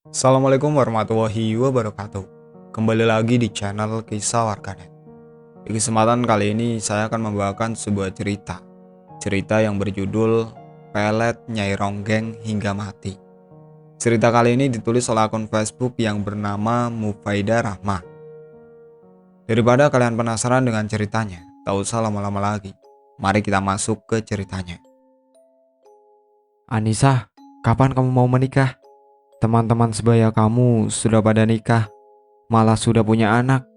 Assalamualaikum warahmatullahi wabarakatuh. Kembali lagi di channel Kisah Warganet. Di kesempatan kali ini saya akan membawakan sebuah cerita. Cerita yang berjudul Pelet Nyai Ronggeng Hingga Mati. Cerita kali ini ditulis oleh akun Facebook yang bernama Mufaidah Rahmah. Daripada kalian penasaran dengan ceritanya, tak usah lama-lama lagi. Mari kita masuk ke ceritanya. Anissa, kapan kamu mau menikah? Teman-teman sebaya kamu sudah pada nikah, malah sudah punya anak.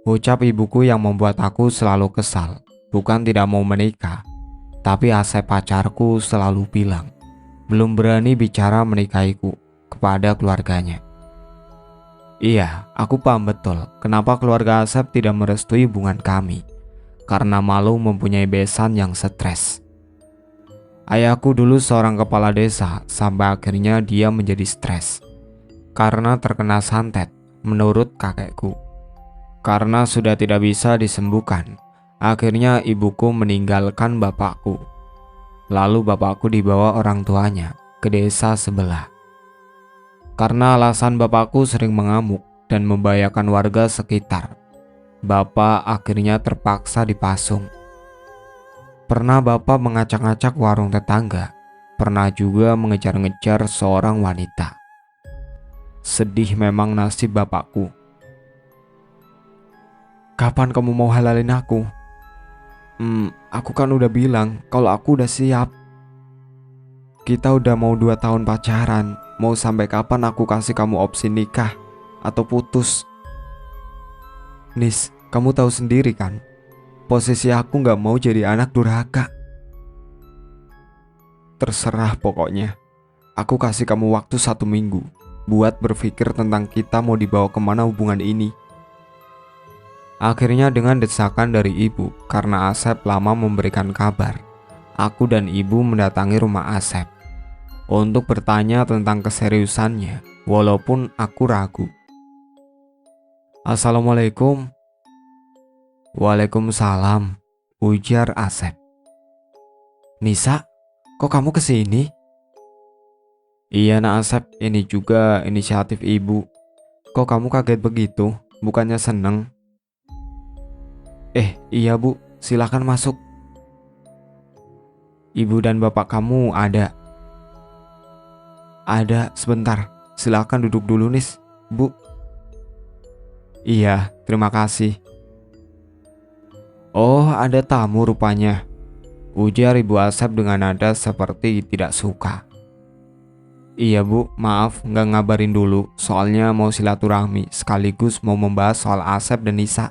Ucap ibuku yang membuat aku selalu kesal. Bukan tidak mau menikah, tapi Asep pacarku selalu bilang, belum berani bicara menikahiku kepada keluarganya. Iya, aku paham betul kenapa keluarga Asep tidak merestui hubungan kami. Karena malu mempunyai besan yang stres. Ayahku dulu seorang kepala desa sampai akhirnya dia menjadi stres karena terkena santet menurut kakekku. Karena sudah tidak bisa disembuhkan, akhirnya ibuku meninggalkan bapakku. Lalu bapakku dibawa orang tuanya ke desa sebelah. Karena alasan bapakku sering mengamuk dan membahayakan warga sekitar, bapak akhirnya terpaksa dipasung. Pernah bapak mengacak-acak warung tetangga, pernah juga mengejar-ngejar seorang wanita. Sedih memang nasib bapakku. Kapan kamu mau halalin aku? Aku kan udah bilang kalau aku udah siap. Kita udah mau 2 tahun pacaran, mau sampai kapan aku kasih kamu opsi nikah atau putus? Nis, kamu tahu sendiri kan? Posisi aku gak mau jadi anak durhaka. Terserah pokoknya. Aku kasih kamu waktu 1 minggu buat berpikir tentang kita mau dibawa kemana hubungan ini. Akhirnya dengan desakan dari ibu karena Asep lama memberikan kabar, aku dan ibu mendatangi rumah Asep untuk bertanya tentang keseriusannya walaupun aku ragu. Assalamualaikum. Waalaikumsalam, ujar Asep. Nisa, kok kamu kesini? Iya nak Asep, ini juga inisiatif ibu. Kok kamu kaget begitu? Bukannya seneng? Iya bu, silakan masuk. Ibu dan bapak kamu ada? Ada, sebentar. Silakan duduk dulu nis, bu. Iya, terima kasih. Oh, ada tamu rupanya, ujar ibu Asep dengan nada seperti tidak suka. Iya bu, maaf nggak ngabarin dulu, soalnya mau silaturahmi sekaligus mau membahas soal Asep dan Nisa.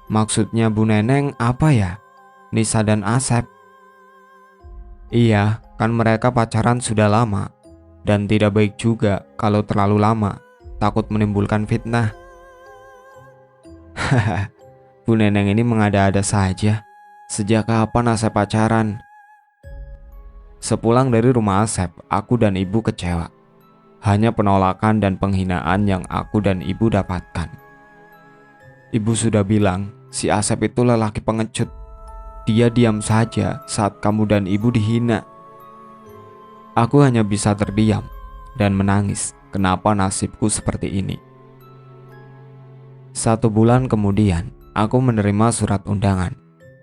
Maksudnya Bu Neneng apa ya? Nisa dan Asep? Iya, kan mereka pacaran sudah lama, dan tidak baik juga kalau terlalu lama, takut menimbulkan fitnah. Hahaha, Bu Neneng ini mengada-ada saja. Sejak kapan Asep pacaran? Sepulang dari rumah Asep, aku dan ibu kecewa. Hanya penolakan dan penghinaan yang aku dan ibu dapatkan. Ibu sudah bilang, si Asep itu lelaki pengecut. Dia diam saja saat kamu dan ibu dihina. Aku hanya bisa terdiam dan menangis kenapa nasibku seperti ini. 1 bulan kemudian, aku menerima surat undangan.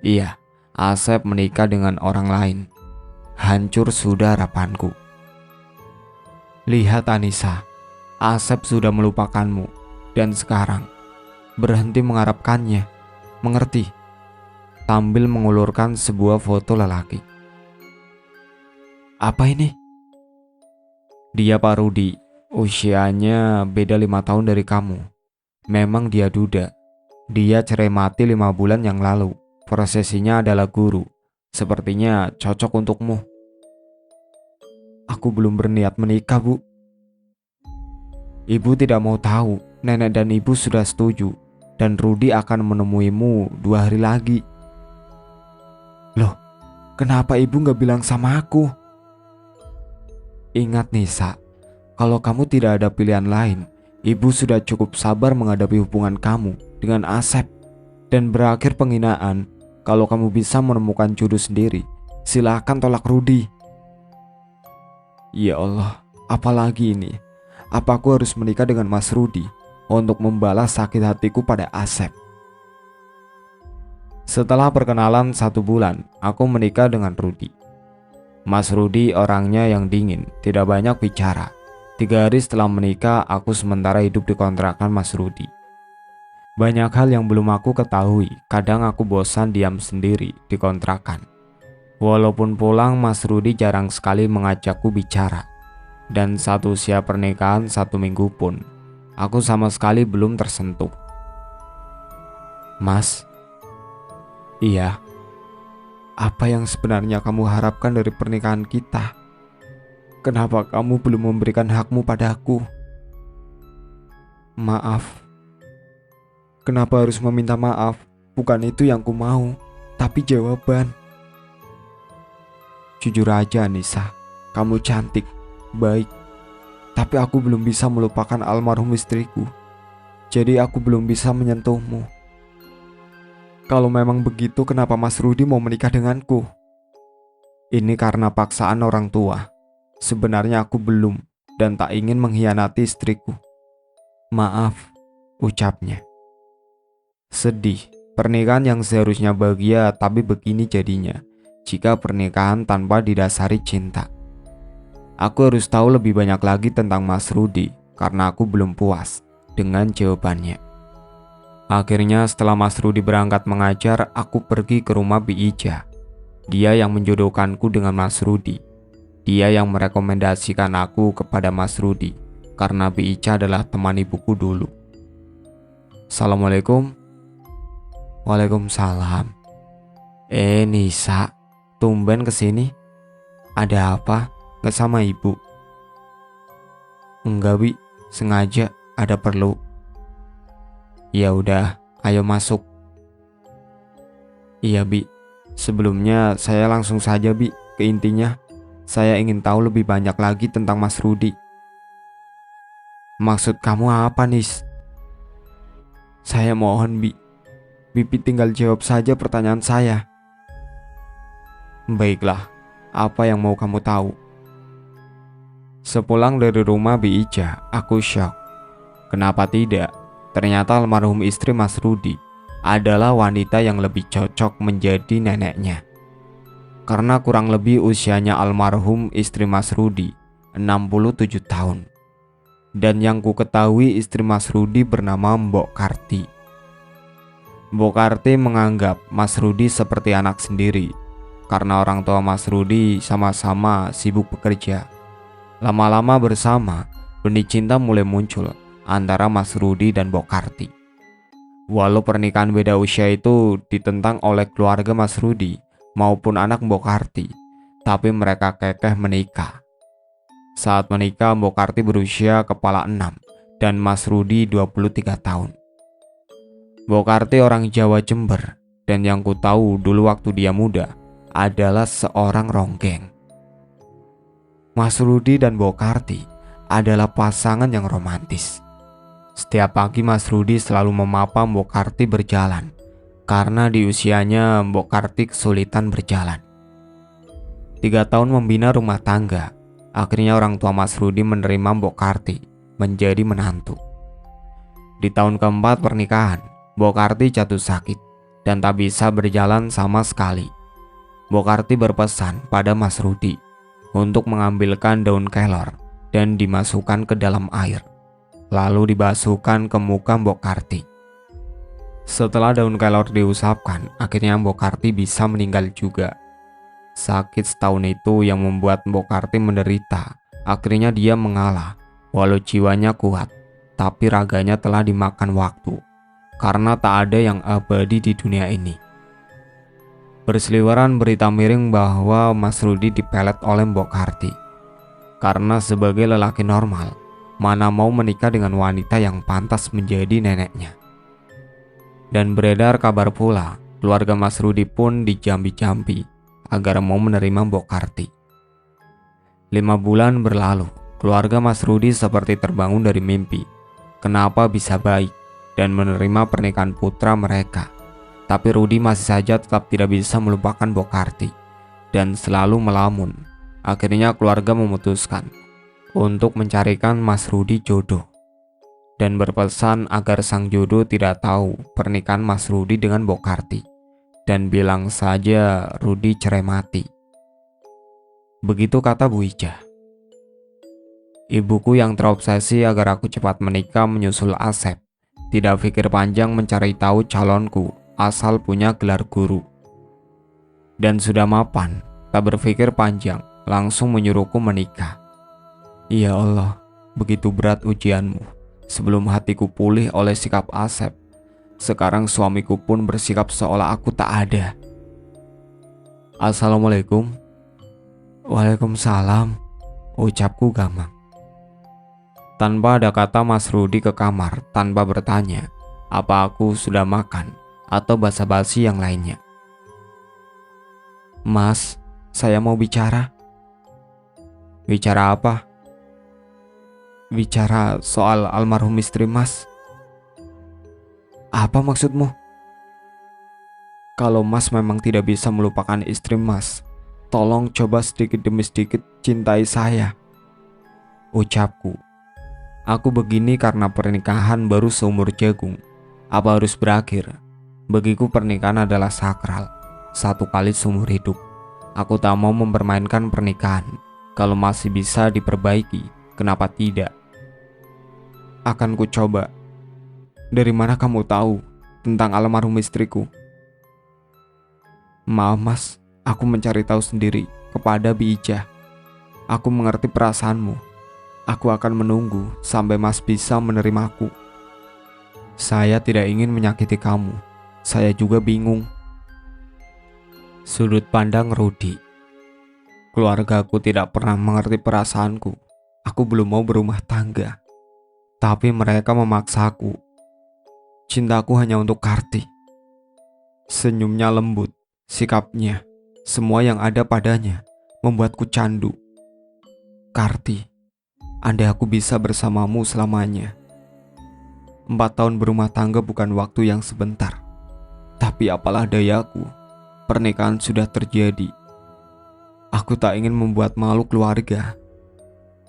Iya, Asep menikah dengan orang lain. Hancur sudah harapanku. Lihat Anissa, Asep sudah melupakanmu dan sekarang berhenti mengharapkannya. Mengerti? Sambil mengulurkan sebuah foto lelaki. Apa ini? Dia Pak Rudi, usianya beda 5 tahun dari kamu. Memang dia duda. Dia cerai mati 5 bulan yang lalu. Profesinya adalah guru. Sepertinya cocok untukmu. Aku belum berniat menikah, Bu. Ibu tidak mau tahu. Nenek dan ibu sudah setuju. Dan Rudi akan menemuimu 2 hari lagi. Loh, kenapa ibu gak bilang sama aku? Ingat Nisa, kalau kamu tidak ada pilihan lain, ibu sudah cukup sabar menghadapi hubungan kamu dengan Asep. Dan berakhir penghinaan. Kalau kamu bisa menemukan jodoh sendiri, silakan tolak Rudi. Ya Allah, Apalagi ini, apa aku harus menikah dengan Mas Rudi untuk membalas sakit hatiku pada Asep? Setelah perkenalan 1 bulan, aku menikah dengan Rudi. Mas Rudi orangnya yang dingin, tidak banyak bicara. 3 hari setelah menikah, aku sementara hidup di kontrakan Mas Rudi. Banyak hal yang belum aku ketahui, kadang aku bosan diam sendiri di kontrakan. Walaupun pulang, Mas Rudi jarang sekali mengajakku bicara. Dan saat usia pernikahan 1 minggu pun, aku sama sekali belum tersentuh. Mas, iya, apa yang sebenarnya kamu harapkan dari pernikahan kita? Kenapa kamu belum memberikan hakmu padaku? Maaf. Kenapa harus meminta maaf? Bukan itu yang ku mau, tapi jawaban. Jujur aja Nisa, kamu cantik, baik. Tapi aku belum bisa melupakan almarhum istriku. Jadi aku belum bisa menyentuhmu. Kalau memang begitu, kenapa Mas Rudi mau menikah denganku? Ini karena paksaan orang tua. Sebenarnya aku belum dan tak ingin mengkhianati istriku. Maaf, ucapnya. Sedih, pernikahan yang seharusnya bahagia tapi begini jadinya jika pernikahan tanpa didasari cinta. Aku harus tahu lebih banyak lagi tentang Mas Rudi karena aku belum puas dengan jawabannya. Akhirnya setelah Mas Rudi berangkat mengajar, aku pergi ke rumah Bi Ija. Dia yang menjodohkanku dengan Mas Rudi. Dia yang merekomendasikan aku kepada Mas Rudi karena Bi Ija adalah teman ibuku dulu. Assalamualaikum. Waalaikumsalam. Nisa, tumben kesini. Ada apa? Nggak sama ibu? Enggak, Bi, sengaja, ada perlu. Ya udah, ayo masuk. Iya, Bi. Sebelumnya saya langsung saja, Bi, ke intinya. Saya ingin tahu lebih banyak lagi tentang Mas Rudi. Maksud kamu apa, Nis? Saya mohon, Bi. Bibi tinggal jawab saja pertanyaan saya. Baiklah, apa yang mau kamu tahu? Sepulang dari rumah Bi Ija, aku syok. Kenapa tidak? Ternyata almarhum istri Mas Rudi adalah wanita yang lebih cocok menjadi neneknya. Karena kurang lebih usianya almarhum istri Mas Rudi 67 tahun. Dan yang ku ketahui istri Mas Rudi bernama Mbok Karti. Mbok Karti menganggap Mas Rudi seperti anak sendiri karena orang tua Mas Rudi sama-sama sibuk bekerja. Lama-lama bersama, benih cinta mulai muncul antara Mas Rudi dan Mbok Karti. Walau pernikahan beda usia itu ditentang oleh keluarga Mas Rudi maupun anak Mbok Karti, tapi mereka kekeh menikah. Saat menikah, Mbok Karti berusia kepala 6 dan Mas Rudi 23 tahun. Mbok Karti orang Jawa Jember, dan yang ku tahu dulu waktu dia muda adalah seorang ronggeng. Mas Rudi dan Mbok Karti adalah pasangan yang romantis. Setiap pagi Mas Rudi selalu memapa Mbok Karti berjalan, karena di usianya Mbok Karti kesulitan berjalan. 3 tahun membina rumah tangga, akhirnya orang tua Mas Rudi menerima Mbok Karti menjadi menantu. Di tahun keempat pernikahan, Mbok Karti jatuh sakit dan tak bisa berjalan sama sekali. Mbok Karti berpesan pada Mas Rudi untuk mengambilkan daun kelor dan dimasukkan ke dalam air, lalu dibasuhkan ke muka Mbok Karti. Setelah daun kelor diusapkan, akhirnya Mbok Karti bisa meninggal juga. Sakit setahun itu yang membuat Mbok Karti menderita. Akhirnya dia mengalah, walau jiwanya kuat, tapi raganya telah dimakan waktu. Karena tak ada yang abadi di dunia ini. Berseliweran berita miring bahwa Mas Rudi dipelet oleh Mbok Karti. Karena sebagai lelaki normal, mana mau menikah dengan wanita yang pantas menjadi neneknya. Dan beredar kabar pula, keluarga Mas Rudi pun dijampi-jampi agar mau menerima Mbok Karti. 5 bulan berlalu, keluarga Mas Rudi seperti terbangun dari mimpi. Kenapa bisa baik dan menerima pernikahan putra mereka. Tapi Rudi masih saja tetap tidak bisa melupakan Mbok Karti dan selalu melamun. Akhirnya keluarga memutuskan untuk mencarikan Mas Rudi jodoh dan berpesan agar sang jodoh tidak tahu pernikahan Mas Rudi dengan Bokarti dan bilang saja Rudi cerai mati. Begitu kata Bu Ijah. Ibuku yang terobsesi agar aku cepat menikah menyusul Asep. Tidak pikir panjang mencari tahu calonku asal punya gelar guru. Dan sudah mapan, tak berpikir panjang, langsung menyuruhku menikah. Ya Allah, begitu berat ujianmu. Sebelum hatiku pulih oleh sikap Asep, sekarang suamiku pun bersikap seolah aku tak ada. Assalamualaikum. Waalaikumsalam, ucapku gamang. Tanpa ada kata Mas Rudi ke kamar tanpa bertanya apa aku sudah makan atau basa-basi yang lainnya. Mas, saya mau bicara. Bicara apa? Bicara soal almarhum istri Mas. Apa maksudmu? Kalau Mas memang tidak bisa melupakan istri Mas, tolong coba sedikit demi sedikit cintai saya, ucapku. Aku begini karena pernikahan baru seumur jagung. Apa harus berakhir? Bagiku pernikahan adalah sakral, satu kali seumur hidup. Aku tak mau mempermainkan pernikahan. Kalau masih bisa diperbaiki, kenapa tidak? Akan ku coba. Dari mana kamu tahu tentang almarhum istriku? Maaf Mas, aku mencari tahu sendiri kepada Bi Ijah. Aku mengerti perasaanmu. Aku akan menunggu sampai Mas bisa menerimaku. Saya tidak ingin menyakiti kamu. Saya juga bingung. Sudut pandang Rudi. Keluargaku tidak pernah mengerti perasaanku. Aku belum mau berumah tangga, tapi mereka memaksaku. Cintaku hanya untuk Karti. Senyumnya lembut, sikapnya, semua yang ada padanya membuatku candu. Karti, andai aku bisa bersamamu selamanya. 4 tahun berumah tangga bukan waktu yang sebentar. Tapi apalah dayaku, pernikahan sudah terjadi. Aku tak ingin membuat malu keluarga,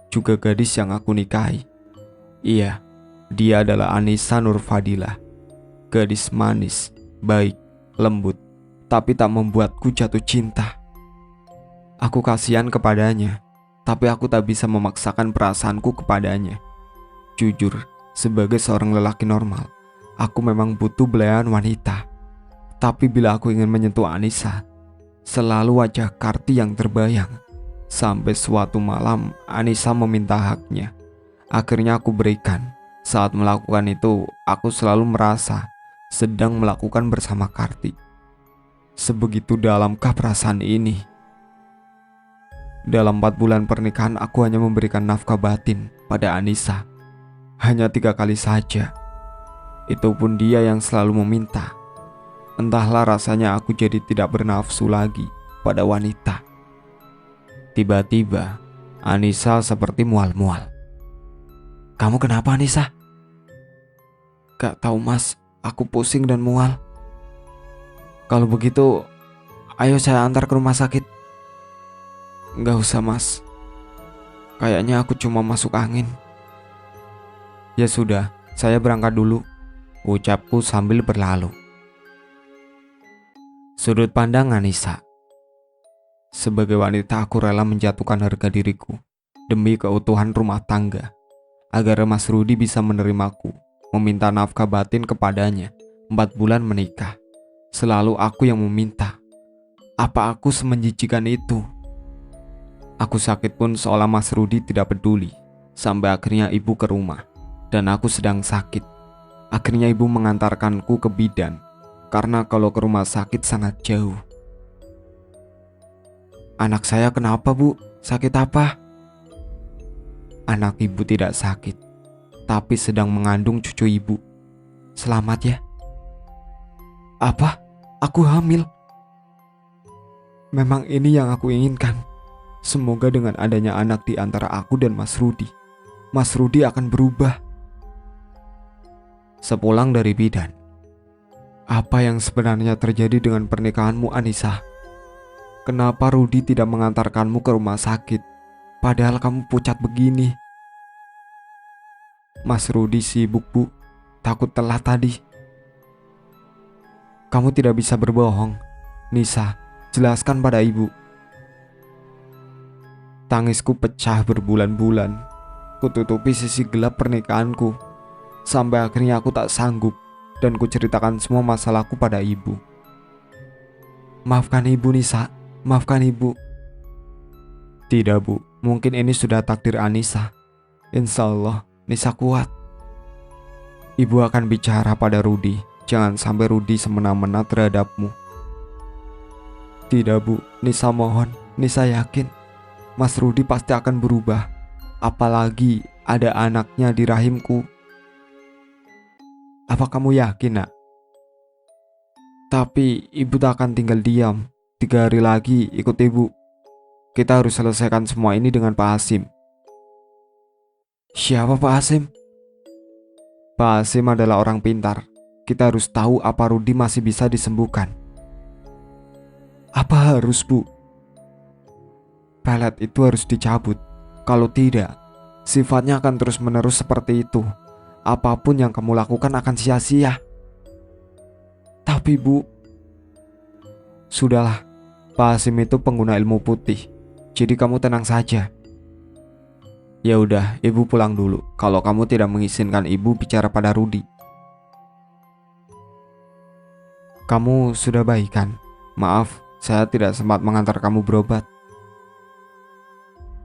juga gadis yang aku nikahi. Iya, dia adalah Anissa Nurfadilah. Gadis manis, baik, lembut, tapi tak membuatku jatuh cinta. Aku kasihan kepadanya, tapi aku tak bisa memaksakan perasaanku kepadanya. Jujur, sebagai seorang lelaki normal, aku memang butuh belayan wanita. Tapi bila aku ingin menyentuh Anissa, selalu wajah Karti yang terbayang. Sampai suatu malam Anissa meminta haknya. Akhirnya aku berikan. Saat melakukan itu, aku selalu merasa sedang melakukan bersama Karti. Sebegitu dalamkah perasaan ini? Dalam 4 bulan pernikahan aku hanya memberikan nafkah batin pada Anissa. Hanya 3 kali saja. Itu pun dia yang selalu meminta. Entahlah rasanya aku jadi tidak bernafsu lagi pada wanita. Tiba-tiba Anissa seperti mual-mual. Kamu kenapa Anissa? Gak tahu Mas, aku pusing dan mual. Kalau begitu, ayo saya antar ke rumah sakit. Gak usah Mas, kayaknya aku cuma masuk angin. Ya sudah, saya berangkat dulu, ucapku sambil berlalu. Sudut pandang Anissa. Sebagai wanita aku rela menjatuhkan harga diriku demi keutuhan rumah tangga, agar Mas Rudi bisa menerimaku, meminta nafkah batin kepadanya. 4 bulan menikah, selalu aku yang meminta. Apa aku semenjijikan itu? Aku sakit pun seolah Mas Rudi tidak peduli. Sampai akhirnya ibu ke rumah, dan aku sedang sakit. Akhirnya ibu mengantarkanku ke bidan, karena kalau ke rumah sakit sangat jauh. Anak saya kenapa Bu? Sakit apa? Anak ibu tidak sakit, tapi sedang mengandung cucu ibu. Selamat ya. Apa? Aku hamil? Memang ini yang aku inginkan. Semoga dengan adanya anak di antara aku dan Mas Rudi akan berubah. Sepulang dari bidan, apa yang sebenarnya terjadi dengan pernikahanmu Anissa? Kenapa Rudi tidak mengantarkanmu ke rumah sakit? Padahal kamu pucat begini. Mas Rudi sibuk, Bu. Takut telat tadi. Kamu tidak bisa berbohong. Nisa, jelaskan pada ibu. Tangisku pecah berbulan-bulan. Kututupi sisi gelap pernikahanku. Sampai akhirnya aku tak sanggup dan kuceritakan semua masalahku pada ibu. Maafkan ibu, Nisa. Maafkan ibu. Tidak, Bu. Mungkin ini sudah takdir Anissa. Insya Allah Nisa kuat. Ibu akan bicara pada Rudi. Jangan sampai Rudi semena-mena terhadapmu. Tidak, Bu. Nisa mohon. Nisa yakin Mas Rudi pasti akan berubah. Apalagi ada anaknya di rahimku. Apa kamu yakin, Nak? Tapi ibu tak akan tinggal diam. 3 hari lagi ikut ibu. Kita harus selesaikan semua ini dengan Pak Hasim. Siapa Pak Hasim? Pak Hasim adalah orang pintar. Kita harus tahu apa Rudi masih bisa disembuhkan. Apa harus, Bu? Pelet itu harus dicabut. Kalau tidak, sifatnya akan terus-menerus seperti itu. Apapun yang kamu lakukan akan sia-sia. Tapi, Bu, sudahlah. Pak Hasim itu pengguna ilmu putih. Jadi kamu tenang saja. Ya udah, ibu pulang dulu. Kalau kamu tidak mengizinkan ibu bicara pada Rudi. Kamu sudah baik kan? Maaf, saya tidak sempat mengantar kamu berobat.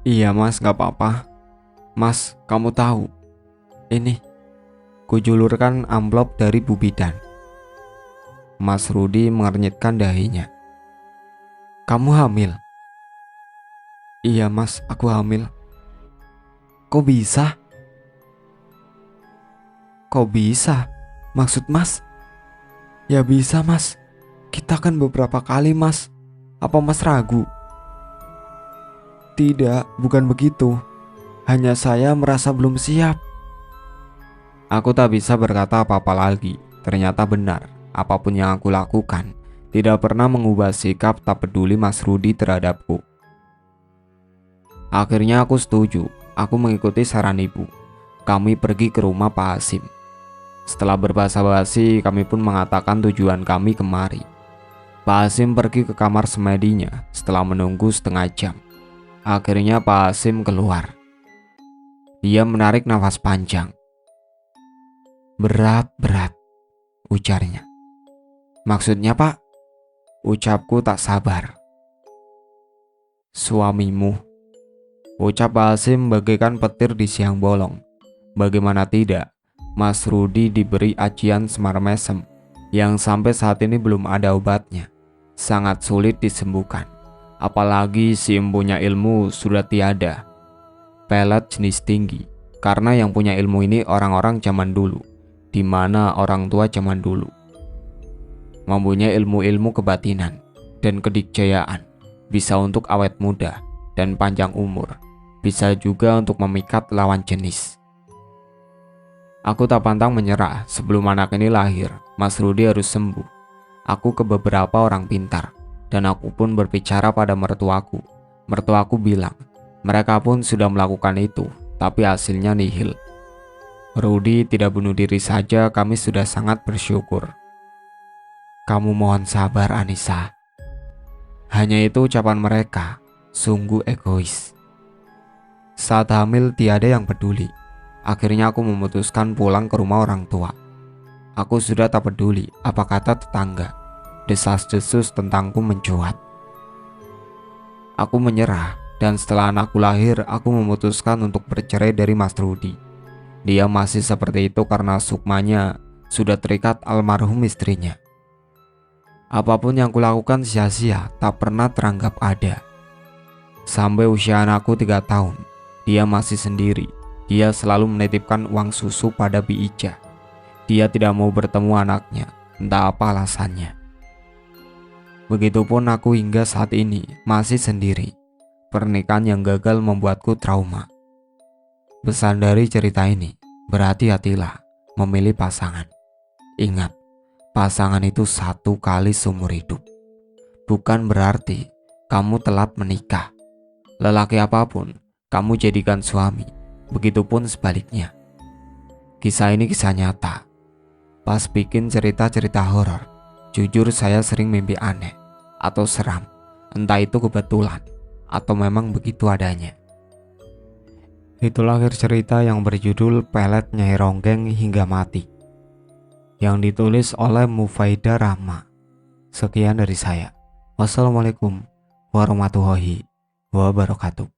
Iya mas, gak apa-apa. Mas, kamu tahu, ini kujulurkan amplop dari Bu Bidan. Mas Rudi mengernyitkan dahinya. Kamu hamil? Iya mas, aku hamil. Kok bisa? Kok bisa? Maksud mas? Ya bisa mas. Kita kan beberapa kali mas. Apa mas ragu? Tidak, bukan begitu. Hanya saya merasa belum siap. Aku tak bisa berkata apa-apa lagi. Ternyata benar, apapun yang aku lakukan tidak pernah mengubah sikap tak peduli Mas Rudi terhadapku. Akhirnya aku setuju. Aku mengikuti saran ibu. Kami pergi ke rumah Pak Hasim. Setelah berbahasa-basi, kami pun mengatakan tujuan kami kemari. Pak Hasim pergi ke kamar semedinya setelah menunggu setengah jam. Akhirnya Pak Hasim keluar. Dia menarik nafas panjang. Berat-berat, ujarnya. Maksudnya Pak? Ucapku tak sabar. Suamimu, ucap Pak Hasim bagaikan petir di siang bolong. Bagaimana tidak, Mas Rudi diberi ajian semar mesem yang sampai saat ini belum ada obatnya. Sangat sulit disembuhkan. Apalagi si empunya ilmu sudah tiada. Pelet jenis tinggi. Karena yang punya ilmu ini orang-orang zaman dulu, di mana orang tua zaman dulu mempunyai ilmu-ilmu kebatinan dan kedikjayaan. Bisa untuk awet muda dan panjang umur. Bisa juga untuk memikat lawan jenis. Aku tak pantang menyerah. Sebelum anak ini lahir, Mas Rudi harus sembuh. Aku ke beberapa orang pintar, dan aku pun berbicara pada mertuaku. Mertuaku bilang, mereka pun sudah melakukan itu, tapi hasilnya nihil. Rudi tidak bunuh diri saja, kami sudah sangat bersyukur. Kamu mohon sabar, Anissa. Hanya itu ucapan mereka, sungguh egois. Saat hamil tiada yang peduli. Akhirnya aku memutuskan pulang ke rumah orang tua. Aku sudah tak peduli apa kata tetangga. Desas-desus tentangku mencuat. Aku menyerah, dan setelah anakku lahir, aku memutuskan untuk bercerai dari Mas Rudi. Dia masih seperti itu karena sukmanya sudah terikat almarhum istrinya. Apapun yang kulakukan sia-sia, tak pernah teranggap ada. Sampai usia anakku 3 tahun, dia masih sendiri. Dia selalu menitipkan uang susu pada Bi Ija. Dia tidak mau bertemu anaknya, entah apa alasannya. Begitupun aku hingga saat ini masih sendiri. Pernikahan yang gagal membuatku trauma. Pesan dari cerita ini, berhati-hatilah memilih pasangan. Ingat, pasangan itu 1 kali seumur hidup. Bukan berarti kamu telat menikah. Lelaki apapun, kamu jadikan suami. Begitupun sebaliknya. Kisah ini kisah nyata. Pas bikin cerita-cerita horor, jujur saya sering mimpi aneh atau seram. Entah itu kebetulan atau memang begitu adanya. Itulah akhir cerita yang berjudul Pelet Nyai Ronggeng Hingga Mati, yang ditulis oleh Mufaidah Rahma. Sekian dari saya. Wassalamualaikum warahmatullahi wabarakatuh.